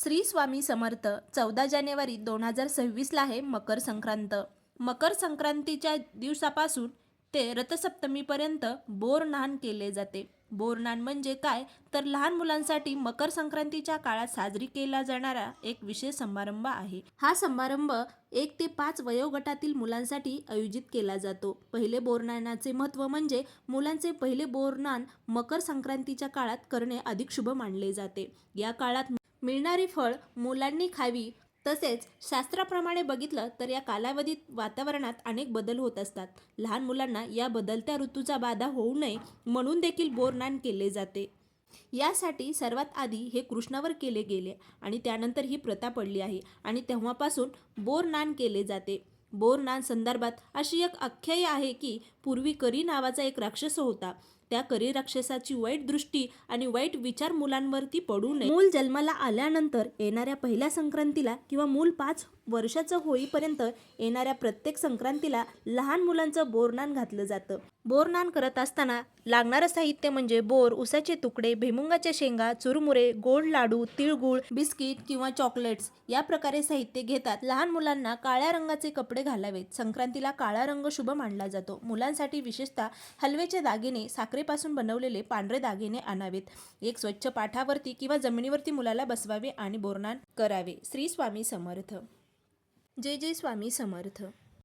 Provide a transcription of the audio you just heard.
श्री स्वामी समर्थ 14 जानेवारी 2026ला आहे मकर संक्रांत. मकर संक्रांतीच्या दिवसापासून ते रथसप्तमीपर्यंत बोरनान केले जाते. बोरनान म्हणजे काय तर लहान मुलांसाठी मकर संक्रांतीच्या काळात साजरी केला जाणारा एक विशेष समारंभ आहे. हा समारंभ 1 ते 5 वयोगटातील मुलांसाठी आयोजित केला जातो. पहिले बोरनानाचे महत्त्व म्हणजे मुलांचे पहिले बोरनान मकर संक्रांतीच्या काळात करणे अधिक शुभ मानले जाते. या काळात मिळणारी फळ मुलांनी खावी. तसेच शास्त्राप्रमाणे बघितलं तर या कालावधीत वातावरणात अनेक बदल होत असतात. लहान मुलांना या बदलत्या ऋतूचा बाधा होऊ नये म्हणून देखील बोरनान केले जाते. यासाठी सर्वात आधी हे कृष्णावर केले गेले आणि त्यानंतर ही प्रथा पडली आहे आणि तेव्हापासून बोरनान केले जाते. बोरनान संदर्भात अशी एक आख्यायिका आहे की पूर्वी करी नावाचा एक राक्षस होता. त्या करी राक्षसाची वाईट दृष्टी आणि वाईट विचार मुलांवरती पडू नये. मूल जन्माला आल्यानंतर येणाऱ्या पहिल्या संक्रांतीला किंवा मूल 5 वर्षाचं होईपर्यंत येणाऱ्या प्रत्येक संक्रांतीला लहान मुलांचं बोरनान घातलं जातं. बोरनान करत असताना लागणारं साहित्य म्हणजे बोर, उसाचे तुकडे, भुईमुगाच्या शेंगा, चुरमुरे, गोड लाडू, तिळगुळ, बिस्किट किंवा चॉकलेट्स या प्रकारे साहित्य घेतात. लहान मुलांना काळ्या रंगाचे कपडे घालावेत. संक्रांतीला काळा रंग शुभ मानला जातो. मुलांसाठी विशेषतः हलव्याचे दागिने, साखरेपासून बनवलेले पांढरे दागिने आणावेत. एक स्वच्छ पाटावरती किंवा जमिनीवरती मुलाला बसवावे आणि बोरनान करावे. श्री स्वामी समर्थ. जय जय स्वामी समर्थ.